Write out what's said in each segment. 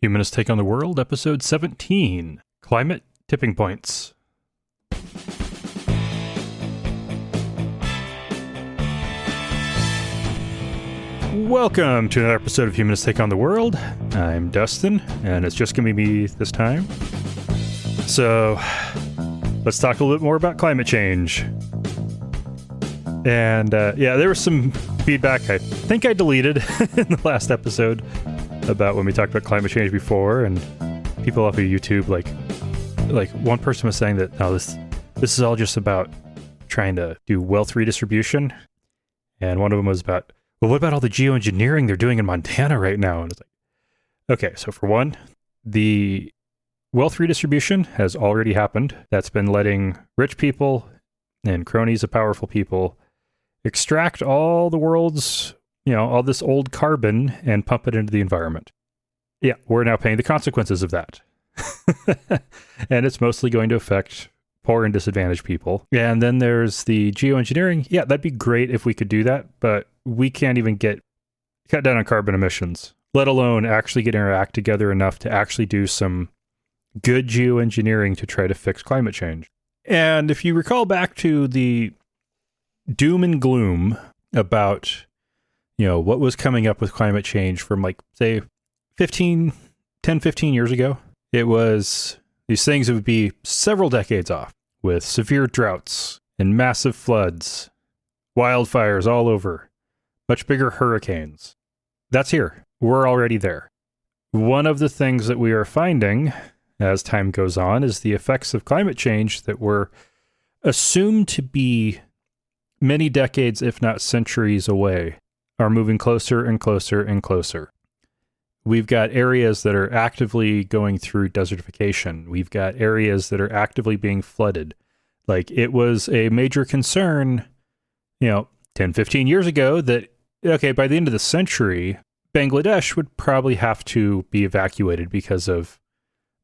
Humanist Take on the World, Episode 17, Climate Tipping Points. Welcome to another episode of Humanist Take on the World. I'm Dustin, and it's just going to be me this time. So, let's talk a little bit more about climate change. And, there was some feedback I think I deleted in the last episode about when we talked about climate change before, and people off of YouTube, like one person was saying that, no, this is all just about trying to do wealth redistribution. And one of them was about, well, what about all the geoengineering they're doing in Montana right now? And it's like, okay, so for one, the wealth redistribution has already happened. That's been letting rich people and cronies of powerful people extract all the world's, all this old carbon and pump it into the environment. Yeah, we're now paying the consequences of that. And it's mostly going to affect poor and disadvantaged people. And then there's the geoengineering. Yeah, that'd be great if we could do that, but we can't even cut down on carbon emissions, let alone actually get our act together enough to actually do some good geoengineering to try to fix climate change. And if you recall back to the doom and gloom about what was coming up with climate change from, say, 10, 15 years ago. It was these things that would be several decades off, with severe droughts and massive floods, wildfires all over, much bigger hurricanes. That's here. We're already there. One of the things that we are finding as time goes on is the effects of climate change that were assumed to be many decades, if not centuries away, are moving closer and closer and closer. We've got areas that are actively going through desertification. We've got areas that are actively being flooded. It was a major concern, 10, 15 years ago that, okay, by the end of the century, Bangladesh would probably have to be evacuated because of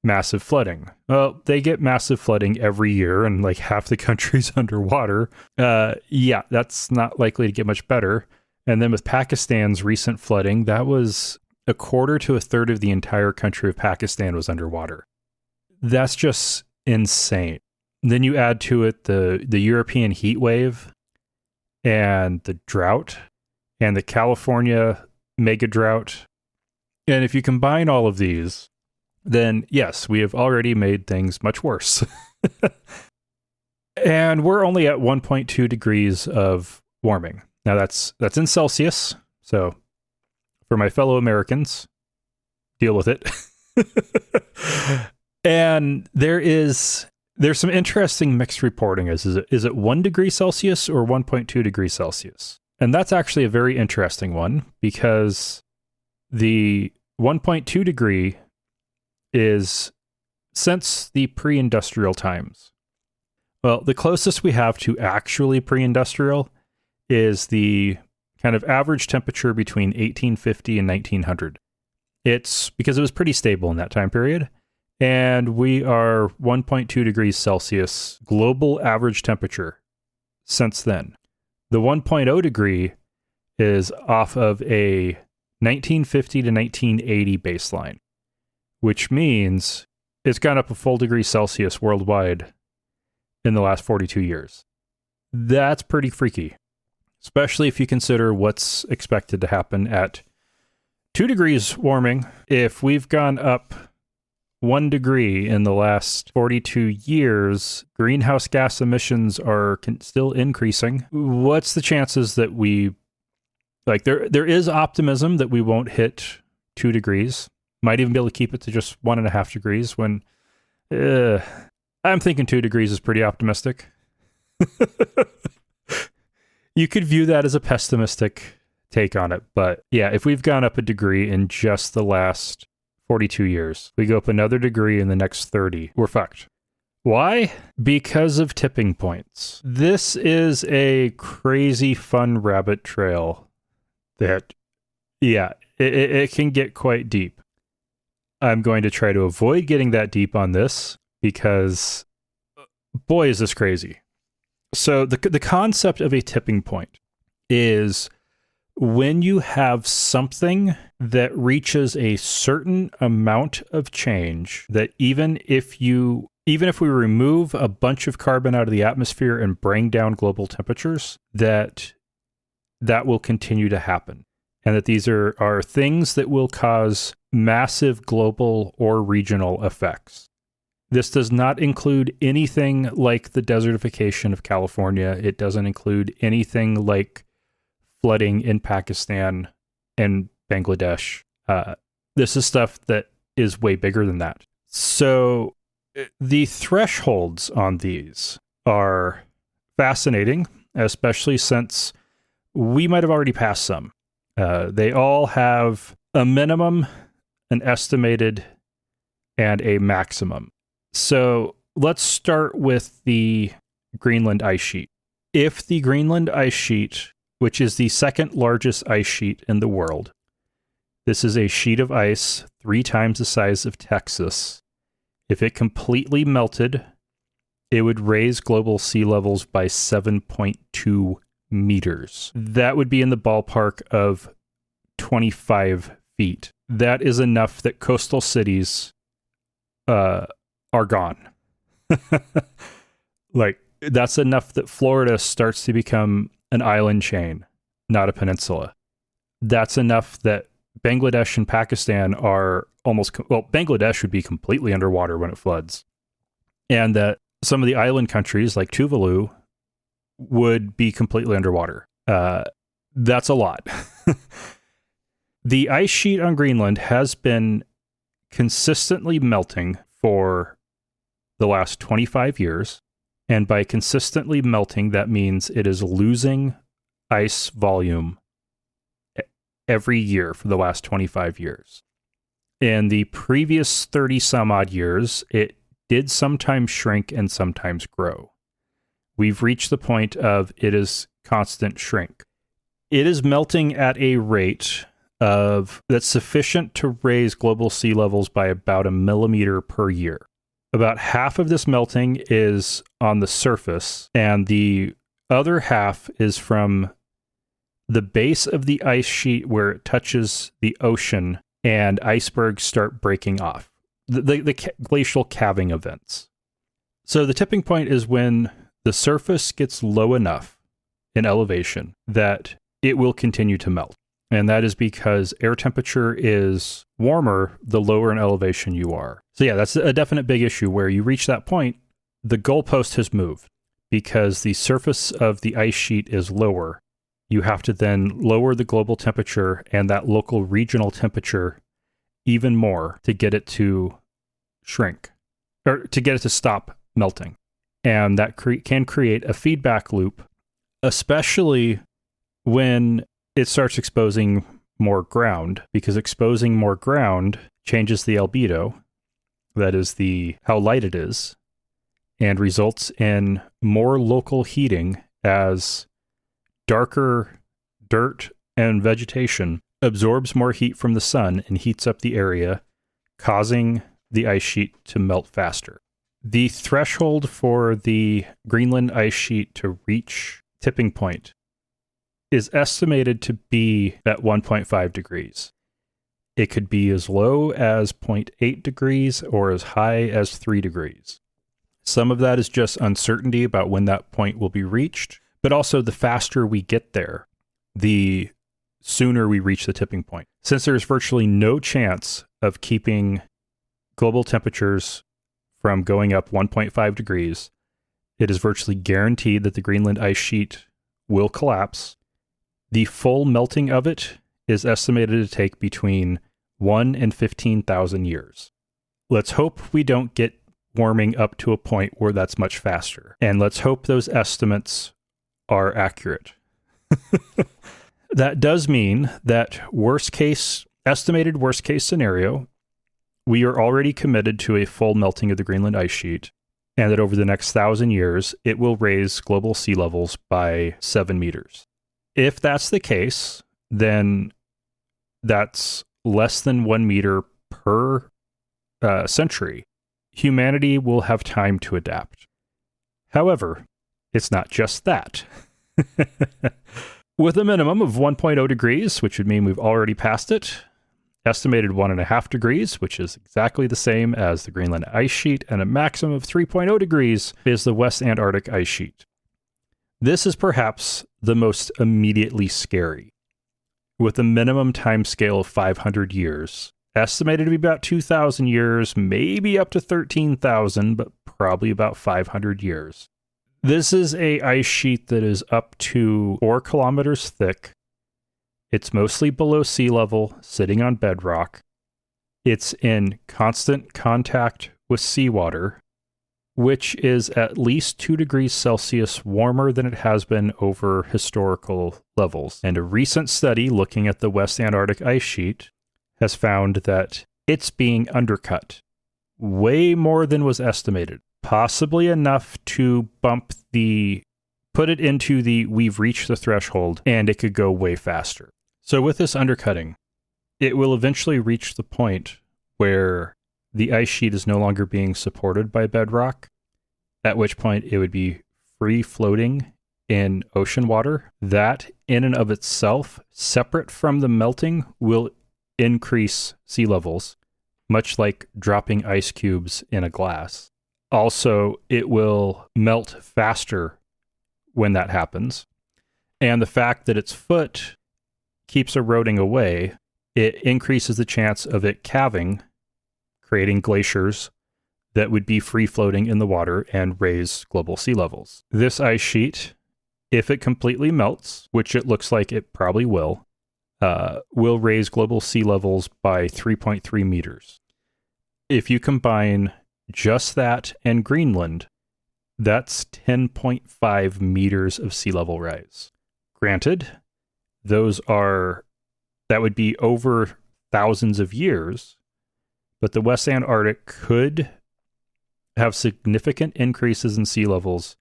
massive flooding. Well, they get massive flooding every year, and half the country's underwater. That's not likely to get much better. And then with Pakistan's recent flooding, that was a quarter to a third of the entire country of Pakistan was underwater. That's just insane. Then you add to it the European heat wave and the drought and the California mega drought. And if you combine all of these, then yes, we have already made things much worse. And we're only at 1.2 degrees of warming. Now that's in Celsius. So for my fellow Americans, deal with it. And there's some interesting mixed reporting. Is it 1 degree Celsius or 1.2 degrees Celsius? And that's actually a very interesting one, because the 1.2 degree is since the pre-industrial times. Well, the closest we have to actually pre-industrial is the kind of average temperature between 1850 and 1900. It's because it was pretty stable in that time period. And we are 1.2 degrees Celsius global average temperature since then. The 1.0 degree is off of a 1950 to 1980 baseline, which means it's gone up a full degree Celsius worldwide in the last 42 years. That's pretty freaky, especially if you consider what's expected to happen at 2 degrees warming. If we've gone up 1 degree in the last 42 years, greenhouse gas emissions are still increasing. What's the chances that there is optimism that we won't hit 2 degrees? Might even be able to keep it to just 1.5 degrees when I'm thinking 2 degrees is pretty optimistic. You could view that as a pessimistic take on it. But yeah, if we've gone up a degree in just the last 42 years, we go up another degree in the next 30, we're fucked. Why? Because of tipping points. This is a crazy fun rabbit trail that, it can get quite deep. I'm going to try to avoid getting that deep on this because, boy, is this crazy. So the concept of a tipping point is when you have something that reaches a certain amount of change, that even if we remove a bunch of carbon out of the atmosphere and bring down global temperatures, that will continue to happen. And that these are things that will cause massive global or regional effects. This does not include anything like the desertification of California. It doesn't include anything like flooding in Pakistan and Bangladesh. This is stuff that is way bigger than that. So the thresholds on these are fascinating, especially since we might have already passed some. They all have a minimum, an estimated, and a maximum. So let's start with the Greenland ice sheet. If the Greenland ice sheet, which is the second largest ice sheet in the world, this is a sheet of ice 3 times the size of Texas. If it completely melted, it would raise global sea levels by 7.2 meters. That would be in the ballpark of 25 feet. That is enough that coastal cities are gone. Like, that's enough that Florida starts to become an island chain, not a peninsula. That's enough that Bangladesh and Pakistan are Bangladesh would be completely underwater when it floods. And that some of the island countries like Tuvalu would be completely underwater. That's a lot. The ice sheet on Greenland has been consistently melting for the last 25 years. And by consistently melting, that means it is losing ice volume every year for the last 25 years. In the previous 30 some odd years, it did sometimes shrink and sometimes grow. We've reached the point of it is constant shrink. It is melting at a rate that's sufficient to raise global sea levels by about 1 millimeter per year. About half of this melting is on the surface, and the other half is from the base of the ice sheet where it touches the ocean and icebergs start breaking off. The glacial calving events. So the tipping point is when the surface gets low enough in elevation that it will continue to melt. And that is because air temperature is warmer the lower in elevation you are. So yeah, that's a definite big issue where you reach that point, the goalpost has moved because the surface of the ice sheet is lower. You have to then lower the global temperature and that local regional temperature even more to get it to shrink or to get it to stop melting. And that can create a feedback loop, especially when it starts exposing more ground, because exposing more ground changes the albedo, that is how light it is, and results in more local heating as darker dirt and vegetation absorbs more heat from the sun and heats up the area, causing the ice sheet to melt faster. The threshold for the Greenland ice sheet to reach tipping point is estimated to be at 1.5 degrees. It could be as low as 0.8 degrees or as high as 3 degrees. Some of that is just uncertainty about when that point will be reached, but also the faster we get there, the sooner we reach the tipping point. Since there's virtually no chance of keeping global temperatures from going up 1.5 degrees, it is virtually guaranteed that the Greenland ice sheet will collapse. The full melting of it is estimated to take between 1 and 15,000 years. Let's hope we don't get warming up to a point where that's much faster. And let's hope those estimates are accurate. That does mean that estimated worst case scenario, we are already committed to a full melting of the Greenland ice sheet, and that over the next 1,000 years, it will raise global sea levels by 7 meters. If that's the case, then that's less than 1 meter per century. Humanity will have time to adapt. However, it's not just that. with a minimum of 1.0 degrees, which would mean we've already passed it, estimated 1.5 degrees, which is exactly the same as the Greenland ice sheet, and a maximum of 3.0 degrees is the West Antarctic ice sheet. This is perhaps the most immediately scary, with a minimum time scale of 500 years, estimated to be about 2,000 years, maybe up to 13,000, but probably about 500 years. This is a ice sheet that is up to 4 kilometers thick. It's mostly below sea level, sitting on bedrock. It's in constant contact with seawater, which is at least 2 degrees Celsius warmer than it has been over historical levels. And a recent study looking at the West Antarctic ice sheet has found that it's being undercut way more than was estimated, possibly enough to put it into the we've reached the threshold, and it could go way faster. So with this undercutting, it will eventually reach the point where the ice sheet is no longer being supported by bedrock, at which point it would be free floating in ocean water. That, in and of itself, separate from the melting, will increase sea levels, much like dropping ice cubes in a glass. Also, it will melt faster when that happens. And the fact that its foot keeps eroding away, it increases the chance of it calving, creating glaciers that would be free floating in the water and raise global sea levels. This ice sheet, if it completely melts, which it looks like it probably will raise global sea levels by 3.3 meters. If you combine just that and Greenland, that's 10.5 meters of sea level rise. Granted, that would be over thousands of years, but the West Antarctic could have significant increases in sea levels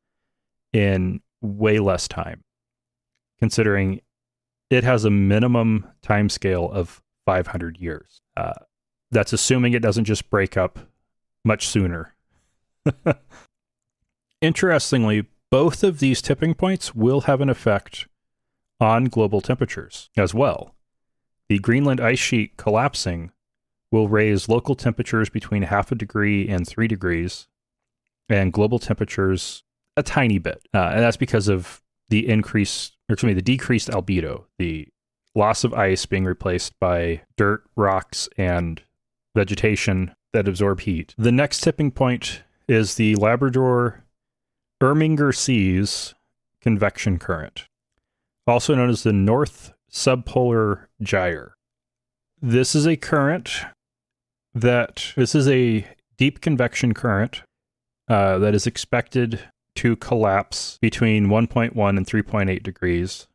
in way less time, considering it has a minimum time scale of 500 years. That's assuming it doesn't just break up much sooner. Interestingly, both of these tipping points will have an effect on global temperatures as well. The Greenland ice sheet collapsing will raise local temperatures between 0.5 degree and 3 degrees, and global temperatures a tiny bit. And that's because of the decreased albedo, the loss of ice being replaced by dirt, rocks, and vegetation that absorb heat. The next tipping point is the Labrador-Erminger Seas convection current, also known as the North Subpolar Gyre. This is a deep convection current that is expected to collapse between 1.1 and 3.8 degrees,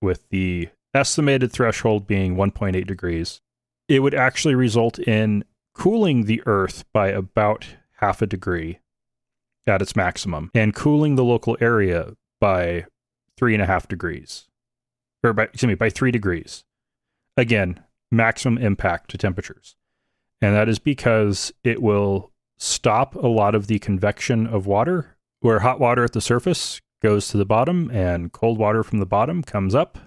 with the estimated threshold being 1.8 degrees. It would actually result in cooling the Earth by about 0.5 degree at its maximum, and cooling the local area by 3.5 degrees. By 3 degrees. Again, maximum impact to temperatures. And that is because it will stop a lot of the convection of water, where hot water at the surface goes to the bottom and cold water from the bottom comes up.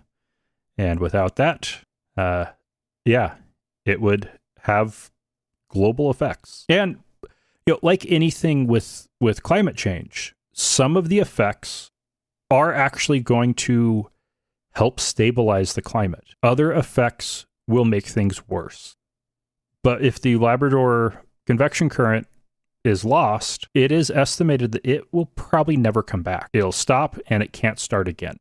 And without that, it would have global effects. And like anything with climate change, some of the effects are actually going to help stabilize the climate. Other effects will make things worse. But if the Labrador convection current is lost, it is estimated that it will probably never come back. It'll stop and it can't start again.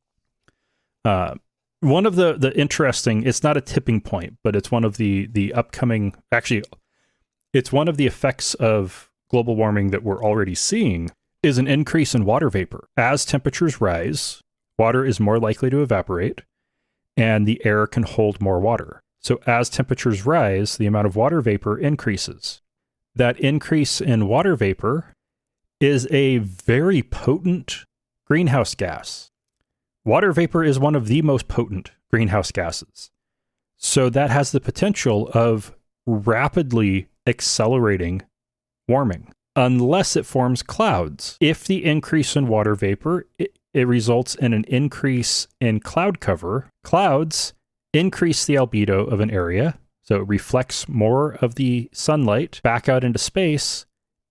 One of the interesting, it's not a tipping point, but it's one of the upcoming, actually, it's one of the effects of global warming that we're already seeing is an increase in water vapor. As temperatures rise, water is more likely to evaporate, and the air can hold more water. So as temperatures rise, the amount of water vapor increases. That increase in water vapor is a very potent greenhouse gas. Water vapor is one of the most potent greenhouse gases. So that has the potential of rapidly accelerating warming, unless it forms clouds. If the increase in water vapor it results in an increase in cloud cover. Clouds increase the albedo of an area, so it reflects more of the sunlight back out into space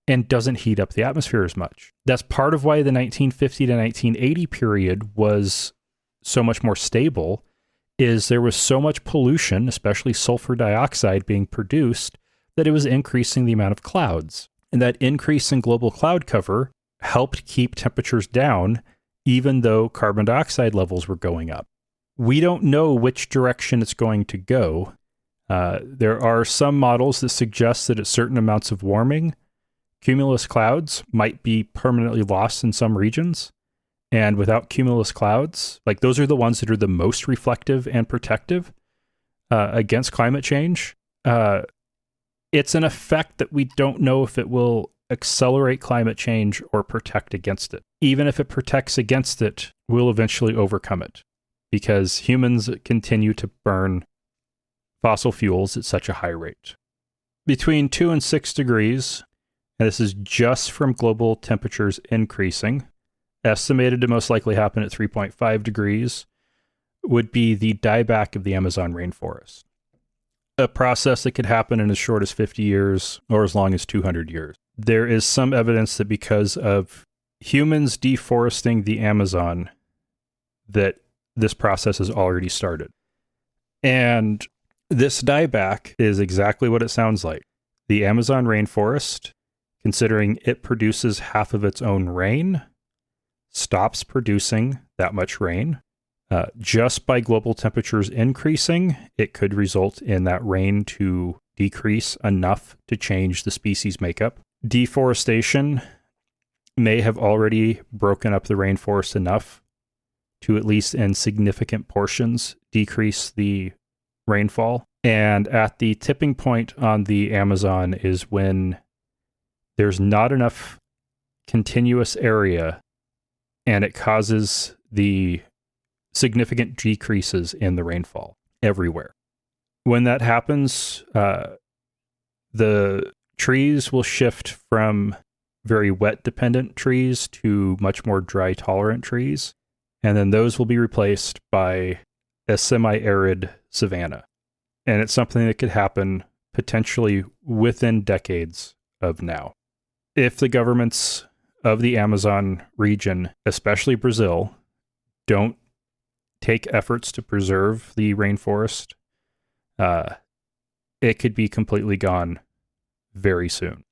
and doesn't heat up the atmosphere as much. That's part of why the 1950 to 1980 period was so much more stable, is there was so much pollution, especially sulfur dioxide, being produced that it was increasing the amount of clouds. And that increase in global cloud cover helped keep temperatures down, even though carbon dioxide levels were going up. We don't know which direction it's going to go. There are some models that suggest that at certain amounts of warming, cumulus clouds might be permanently lost in some regions. And without cumulus clouds, like those are the ones that are the most reflective and protective against climate change. It's an effect that we don't know if it will accelerate climate change or protect against it. Even if it protects against it, we'll eventually overcome it because humans continue to burn fossil fuels at such a high rate. Between 2 and 6 degrees, and this is just from global temperatures increasing, estimated to most likely happen at 3.5 degrees, would be the dieback of the Amazon rainforest. A process that could happen in as short as 50 years or as long as 200 years. There is some evidence that because of humans deforesting the Amazon, that this process has already started. And this dieback is exactly what it sounds like. The Amazon rainforest, considering it produces half of its own rain, stops producing that much rain. Just by global temperatures increasing, it could result in that rain to decrease enough to change the species makeup. Deforestation may have already broken up the rainforest enough to, at least in significant portions, decrease the rainfall. And at the tipping point on the Amazon is when there's not enough continuous area and it causes the significant decreases in the rainfall everywhere. When that happens, the trees will shift from very wet dependent trees to much more dry tolerant trees. And then those will be replaced by a semi-arid savanna. And it's something that could happen potentially within decades of now. If the governments of the Amazon region, especially Brazil, don't take efforts to preserve the rainforest, it could be completely gone very soon.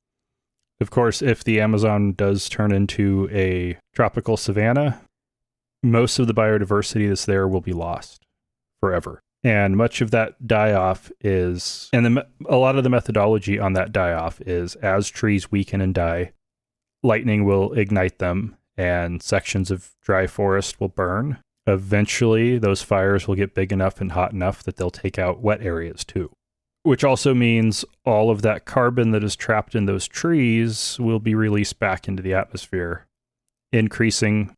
Of course, if the Amazon does turn into a tropical savanna, most of the biodiversity that's there will be lost forever. And much of that die-off is, and a lot of the methodology on that die-off is as trees weaken and die, lightning will ignite them and sections of dry forest will burn. Eventually, those fires will get big enough and hot enough that they'll take out wet areas too. Which also means all of that carbon that is trapped in those trees will be released back into the atmosphere, increasing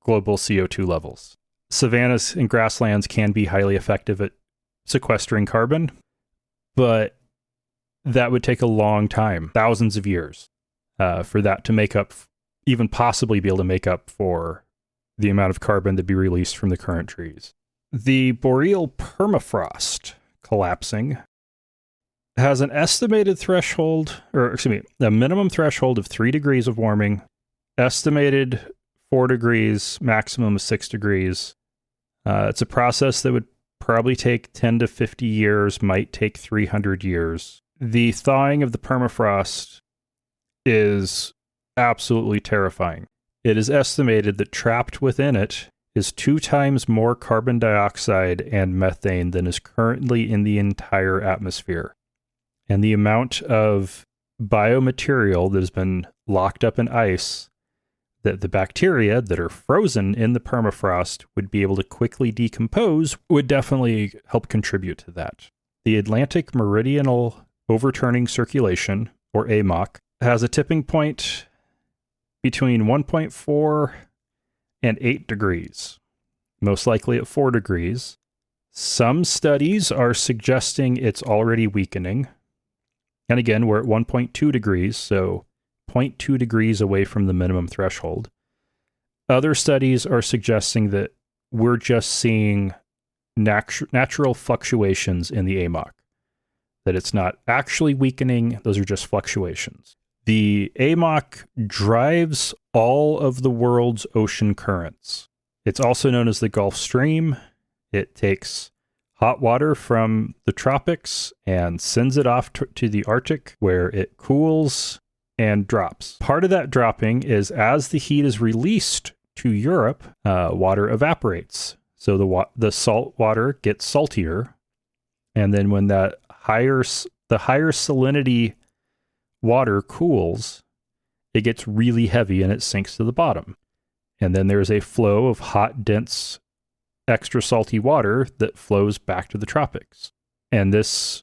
global CO2 levels. Savannas and grasslands can be highly effective at sequestering carbon, but that would take a long time, thousands of years, for that to make up, even possibly be able to make up for the amount of carbon to be released from the current trees. The boreal permafrost collapsing has an estimated threshold, a minimum threshold of 3 degrees of warming, estimated 4 degrees, maximum of 6 degrees. It's a process that would probably take 10 to 50 years, might take 300 years. The thawing of the permafrost is absolutely terrifying. It is estimated that trapped within it is 2 times more carbon dioxide and methane than is currently in the entire atmosphere. And the amount of biomaterial that has been locked up in ice that the bacteria that are frozen in the permafrost would be able to quickly decompose would definitely help contribute to that. The Atlantic Meridional Overturning Circulation, or AMOC, has a tipping point between 1.4 and 8 degrees, most likely at 4 degrees. Some studies are suggesting it's already weakening. And again, we're at 1.2 degrees, so 0.2 degrees away from the minimum threshold. Other studies are suggesting that we're just seeing natural fluctuations in the AMOC, that it's not actually weakening, those are just fluctuations. The AMOC drives all of the world's ocean currents. It's also known as the Gulf Stream. It takes hot water from the tropics and sends it off to the Arctic, where it cools and drops. Part of that dropping is as the heat is released to Europe, water evaporates. So the salt water gets saltier, and then when the higher salinity water cools, it gets really heavy and it sinks to the bottom. And then there's a flow of hot, dense, extra salty water that flows back to the tropics. And this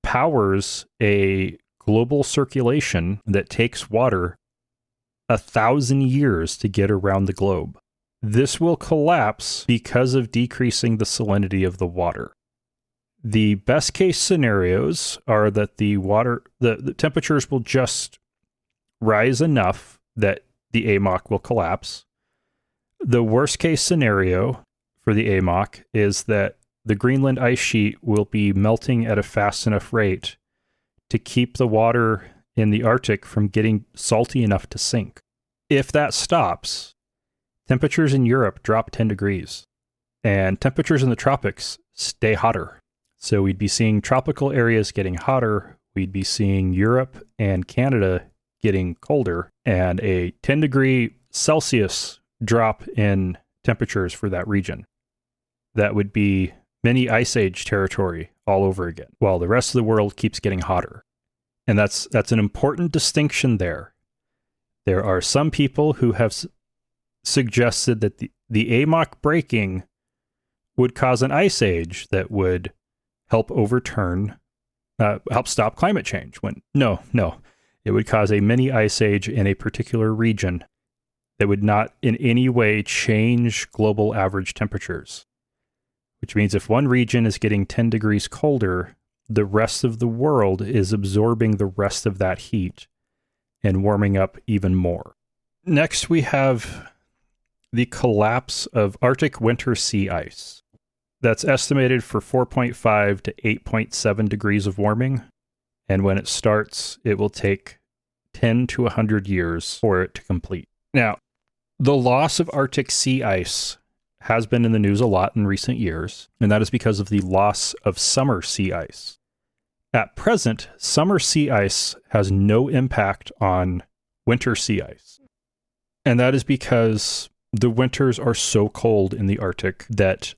powers a global circulation that takes water 1,000 years to get around the globe. This will collapse because of decreasing the salinity of the water. The best case scenarios are that the temperatures will just rise enough that the AMOC will collapse. The worst case scenario for the AMOC is that the Greenland ice sheet will be melting at a fast enough rate to keep the water in the Arctic from getting salty enough to sink. If that stops, temperatures in Europe drop 10 degrees, and temperatures in the tropics stay hotter. So we'd be seeing tropical areas getting hotter, we'd be seeing Europe and Canada getting colder, and a 10 degree Celsius drop in temperatures for that region. That would be mini ice age territory all over again, while the rest of the world keeps getting hotter. And that's an important distinction there. There are some people who have suggested that the AMOC breaking would cause an ice age that would help stop climate change. No, it would cause a mini ice age in a particular region that would not in any way change global average temperatures. Which means if one region is getting 10 degrees colder, the rest of the world is absorbing the rest of that heat and warming up even more. Next, we have the collapse of Arctic winter sea ice. That's estimated for 4.5 to 8.7 degrees of warming. And when it starts, it will take 10 to 100 years for it to complete. Now, the loss of Arctic sea ice has been in the news a lot in recent years, and that is because of the loss of summer sea ice. At present, summer sea ice has no impact on winter sea ice. And that is because the winters are so cold in the Arctic that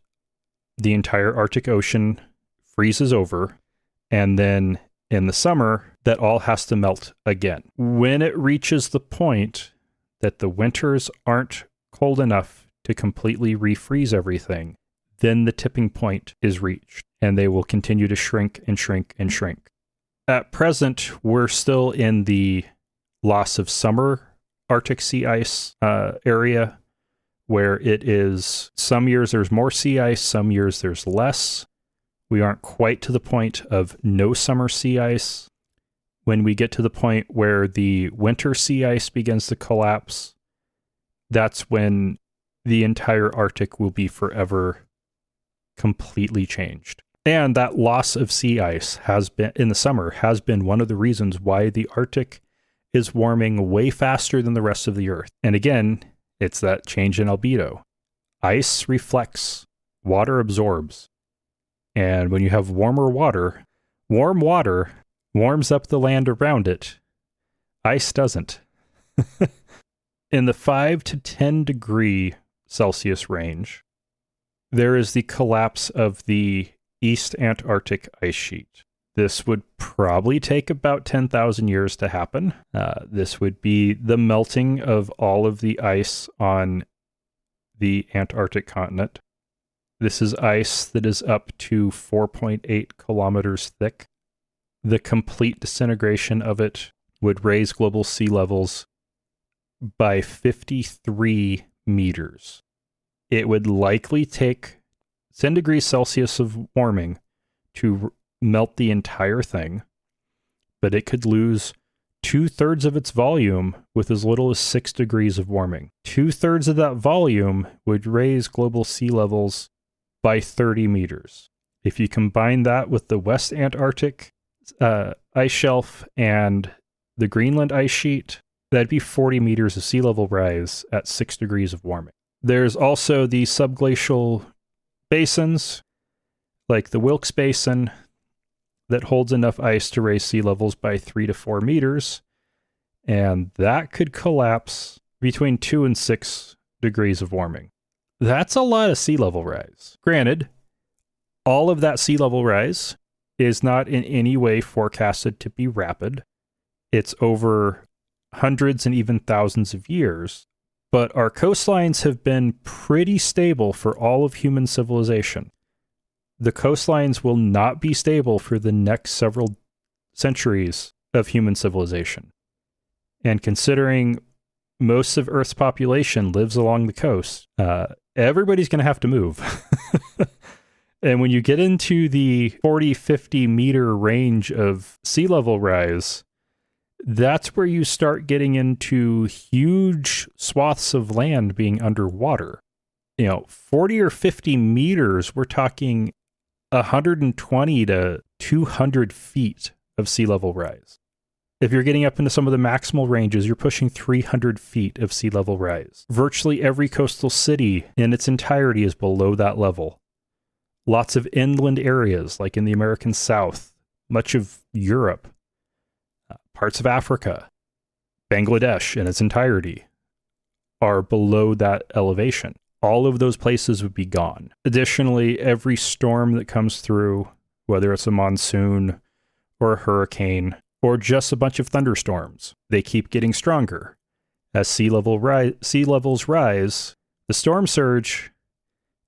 the entire Arctic Ocean freezes over, and then in the summer, that all has to melt again. When it reaches the point that the winters aren't cold enough to completely refreeze everything, then the tipping point is reached, and they will continue to shrink and shrink and shrink. At present, we're still in the loss of summer Arctic sea ice area, where it is some years there's more sea ice, some years there's less. We aren't quite to the point of no summer sea ice. When we get to the point where the winter sea ice begins to collapse, that's when the entire Arctic will be forever completely changed. And that loss of sea ice has been in the summer has been one of the reasons why the Arctic is warming way faster than the rest of the Earth. And again, it's that change in albedo. Ice reflects, water absorbs. And when you have warmer water, warm water warms up the land around it. Ice doesn't. In the 5 to 10 degree Celsius range, there is the collapse of the East Antarctic ice sheet. This would probably take about 10,000 years to happen. This would be the melting of all of the ice on the Antarctic continent. This is ice that is up to 4.8 kilometers thick. The complete disintegration of it would raise global sea levels by 53 meters. It would likely take 10 degrees Celsius of warming to melt the entire thing, but it could lose 2/3 of its volume with as little as 6 degrees of warming. 2/3 of that volume would raise global sea levels by 30 meters. If you combine that with the West Antarctic ice shelf and the Greenland ice sheet, that'd be 40 meters of sea level rise at 6 degrees of warming. There's also the subglacial basins, like the Wilkes Basin, that holds enough ice to raise sea levels by 3 to 4 meters, and that could collapse between 2 and 6 degrees of warming. That's a lot of sea level rise. Granted, all of that sea level rise is not in any way forecasted to be rapid. It's over hundreds and even thousands of years, but our coastlines have been pretty stable for all of human civilization. The coastlines will not be stable for the next several centuries of human civilization. And considering most of Earth's population lives along the coast, everybody's going to have to move. And when you get into the 40, 50 meter range of sea level rise, that's where you start getting into huge swaths of land being underwater. 40 or 50 meters, we're talking 120 to 200 feet of sea level rise. If you're getting up into some of the maximal ranges, you're pushing 300 feet of sea level rise. Virtually every coastal city in its entirety is below that level. Lots of inland areas, like in the American South, much of Europe, parts of Africa, Bangladesh in its entirety, are below that elevation. All of those places would be gone. Additionally, every storm that comes through, whether it's a monsoon or a hurricane or just a bunch of thunderstorms, they keep getting stronger. As sea levels rise, the storm surge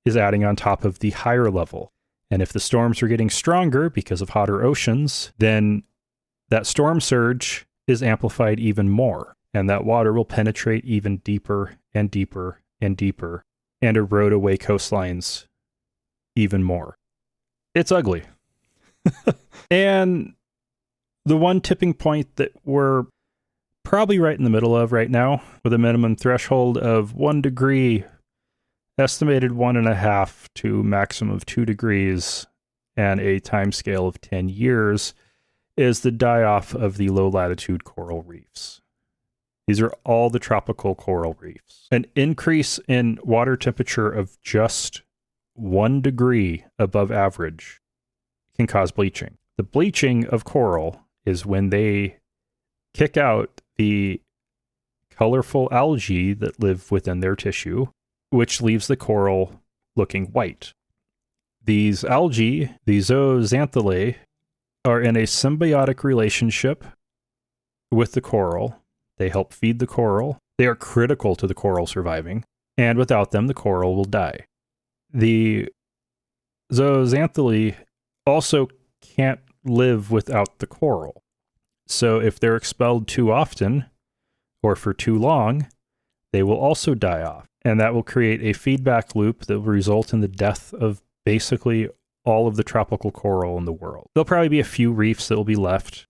is adding on top of the higher level. And if the storms are getting stronger because of hotter oceans, then that storm surge is amplified even more. And that water will penetrate even deeper and deeper and deeper and erode away coastlines even more. It's ugly. And the one tipping point that we're probably right in the middle of right now, with a minimum threshold of 1 degree, estimated 1.5 to maximum of 2 degrees, and a time scale of 10 years, is the die-off of the low-latitude coral reefs. These are all the tropical coral reefs. An increase in water temperature of just 1 degree above average can cause bleaching. The bleaching of coral is when they kick out the colorful algae that live within their tissue, which leaves the coral looking white. These algae, the zooxanthellae, are in a symbiotic relationship with the coral. They help feed the coral. They are critical to the coral surviving, and without them, the coral will die. The zooxanthellae also can't live without the coral. So if they're expelled too often or for too long, they will also die off. And that will create a feedback loop that will result in the death of basically all of the tropical coral in the world. There'll probably be a few reefs that will be left.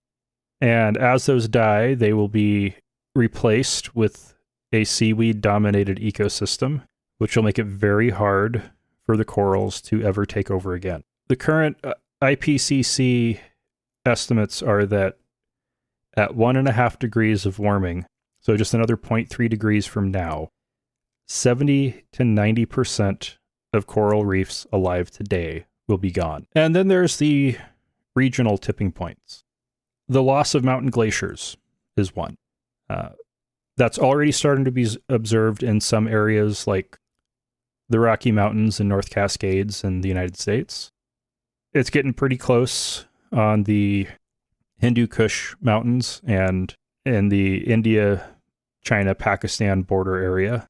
And as those die, they will be replaced with a seaweed-dominated ecosystem, which will make it very hard for the corals to ever take over again. The current IPCC estimates are that at 1.5 degrees of warming, so just another 0.3 degrees from now, 70 to 90% of coral reefs alive today will be gone. And then there's the regional tipping points. The loss of mountain glaciers is one. That's already starting to be observed in some areas like the Rocky Mountains and North Cascades in the United States. It's getting pretty close on the Hindu Kush Mountains and in the India, China, Pakistan border area.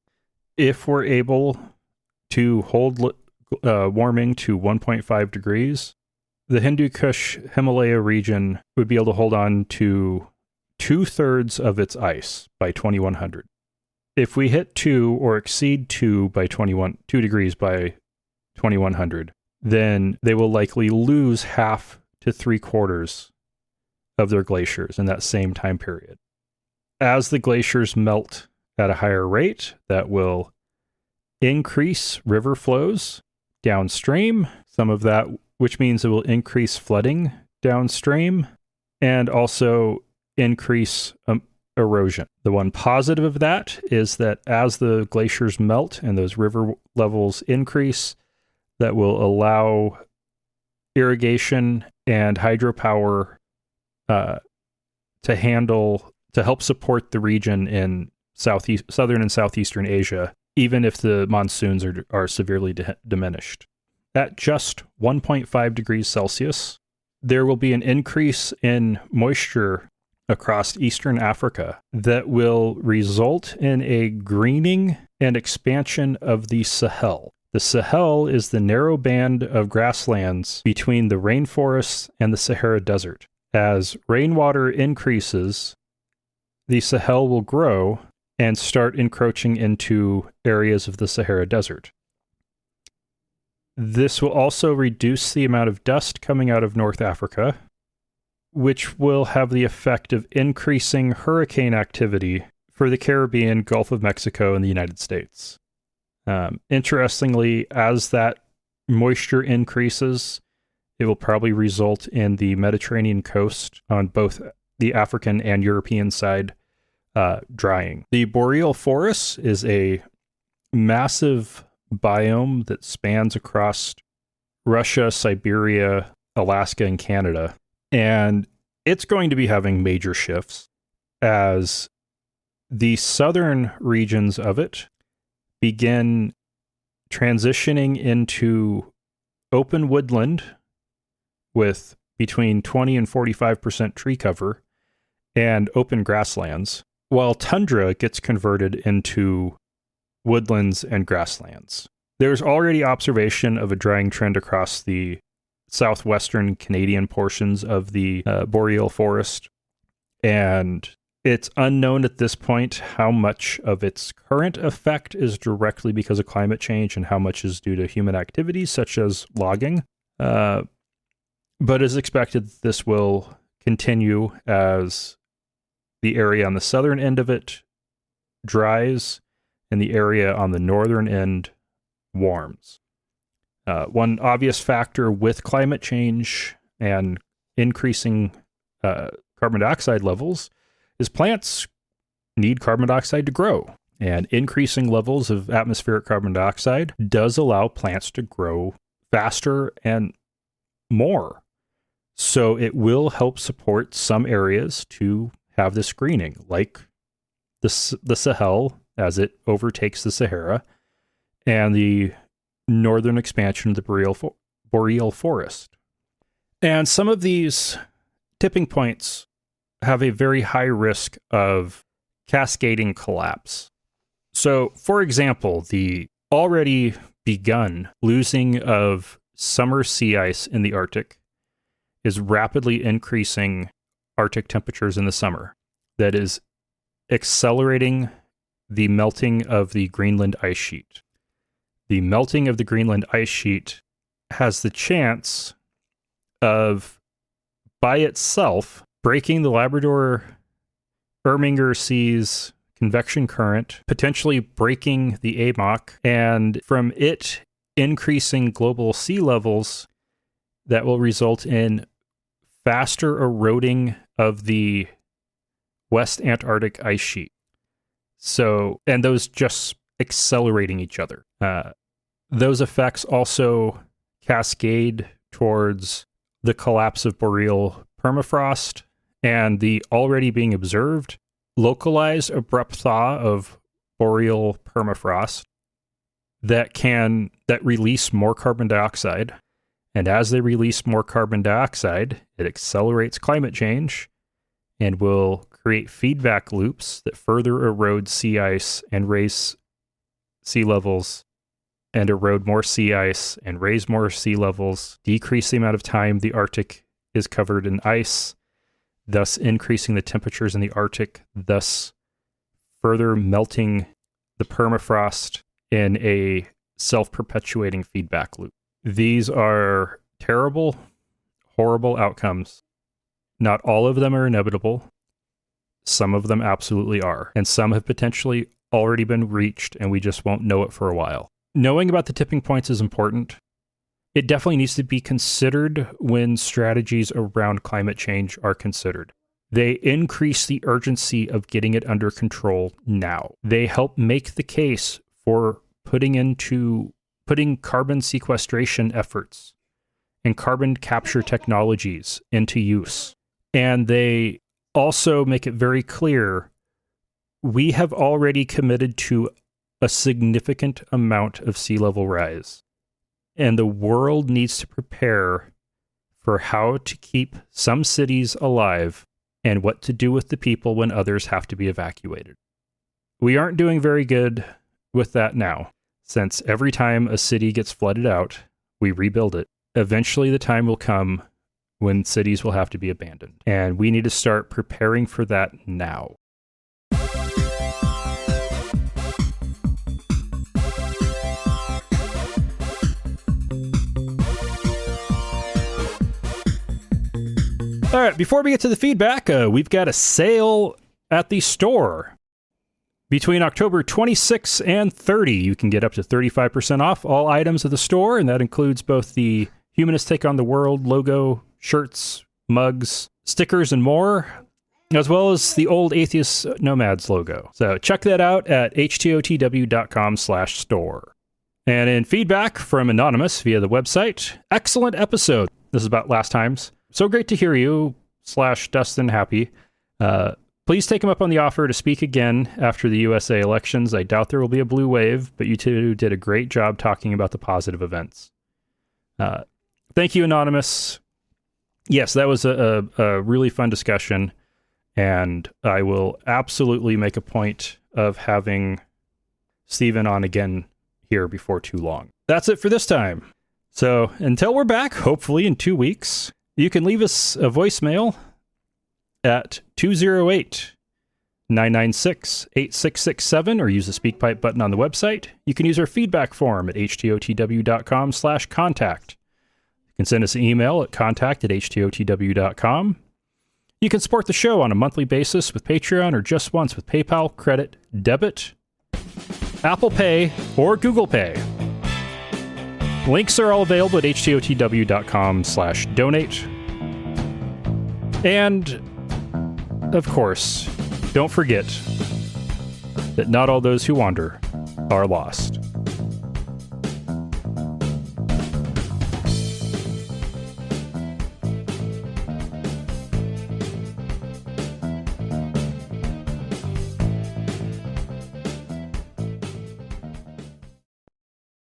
If we're able to hold warming to 1.5 degrees, the Hindu Kush Himalaya region would be able to hold on to 2/3 of its ice by 2100. If we hit 2 or exceed 2 degrees by 2100, then they will likely lose half to 3/4 of their glaciers in that same time period. as the glaciers melt at a higher rate, that will increase river flows downstream, some of that, which means it will increase flooding downstream and also increase erosion. The one positive of that is that as the glaciers melt and those river levels increase, that will allow irrigation and hydropower to help support the region in southern and southeastern Asia, even if the monsoons are severely diminished. At just 1.5 degrees Celsius, there will be an increase in moisture across eastern Africa that will result in a greening and expansion of the Sahel. The Sahel is the narrow band of grasslands between the rainforests and the Sahara Desert. As rainwater increases, the Sahel will grow and start encroaching into areas of the Sahara Desert. This will also reduce the amount of dust coming out of North Africa, which will have the effect of increasing hurricane activity for the Caribbean, Gulf of Mexico, and the United States. Interestingly, as that moisture increases, it will probably result in the Mediterranean coast on both the African and European side drying. The boreal forest is a massive biome that spans across Russia, Siberia, Alaska, and Canada. And it's going to be having major shifts as the southern regions of it begin transitioning into open woodland with between 20 and 45% tree cover and open grasslands, while tundra gets converted into woodlands and grasslands. There's already observation of a drying trend across the southwestern Canadian portions of the boreal forest, and it's unknown at this point how much of its current effect is directly because of climate change and how much is due to human activities such as logging. But it's expected that this will continue as the area on the southern end of it dries and the area on the northern end warms. One obvious factor with climate change and increasing carbon dioxide levels is plants need carbon dioxide to grow. And increasing levels of atmospheric carbon dioxide does allow plants to grow faster and more. So it will help support some areas to have this greening, like the Sahel as it overtakes the Sahara, and the northern expansion of the boreal forest. And some of these tipping points have a very high risk of cascading collapse. So, for example, the already begun losing of summer sea ice in the Arctic is rapidly increasing Arctic temperatures in the summer. That is accelerating the melting of the Greenland ice sheet. The melting of the Greenland ice sheet has the chance of, by itself, breaking the Labrador-Erminger Sea's convection current, potentially breaking the AMOC, and from it increasing global sea levels that will result in faster eroding of the West Antarctic ice sheet. So, and those just accelerating each other. Those effects also cascade towards the collapse of boreal permafrost and the already being observed localized abrupt thaw of boreal permafrost that release more carbon dioxide. And as they release more carbon dioxide, it accelerates climate change and will create feedback loops that further erode sea ice and raise sea levels, and erode more sea ice and raise more sea levels, decrease the amount of time the Arctic is covered in ice, thus increasing the temperatures in the Arctic, thus further melting the permafrost in a self-perpetuating feedback loop. These are terrible, horrible outcomes. Not all of them are inevitable, some of them absolutely are, and some have potentially already been reached, and we just won't know it for a while. Knowing about the tipping points is important. It definitely needs to be considered when strategies around climate change are considered. They increase the urgency of getting it under control now. They help make the case for putting carbon sequestration efforts and carbon capture technologies into use. And they also make it very clear we have already committed to a significant amount of sea level rise. And the world needs to prepare for how to keep some cities alive and what to do with the people when others have to be evacuated. We aren't doing very good with that now, since every time a city gets flooded out, we rebuild it. Eventually the time will come when cities will have to be abandoned, and we need to start preparing for that now. All right, before we get to the feedback, we've got a sale at the store. Between October 26 and 30, you can get up to 35% off all items of the store, and that includes both the Humanists Take on the World logo, shirts, mugs, stickers, and more, as well as the Old Atheist Nomads logo. So check that out at htotw.com/store. And in feedback from Anonymous via the website, excellent episode. This is about last time's. So great to hear you, /Dustin Happy. Please take him up on the offer to speak again after the USA elections. I doubt there will be a blue wave, but you two did a great job talking about the positive events. Thank you, Anonymous. Yes, that was a really fun discussion, and I will absolutely make a point of having Stephen on again here before too long. That's it for this time. So until we're back, hopefully in 2 weeks, you can leave us a voicemail at 208-996-8667 or use the SpeakPipe button on the website. You can use our feedback form at htotw.com/contact. You can send us an email at contact@htotw.com. You can support the show on a monthly basis with Patreon or just once with PayPal, credit, debit, Apple Pay, or Google Pay. Links are all available at htotw.com/donate. And, of course, don't forget that not all those who wander are lost.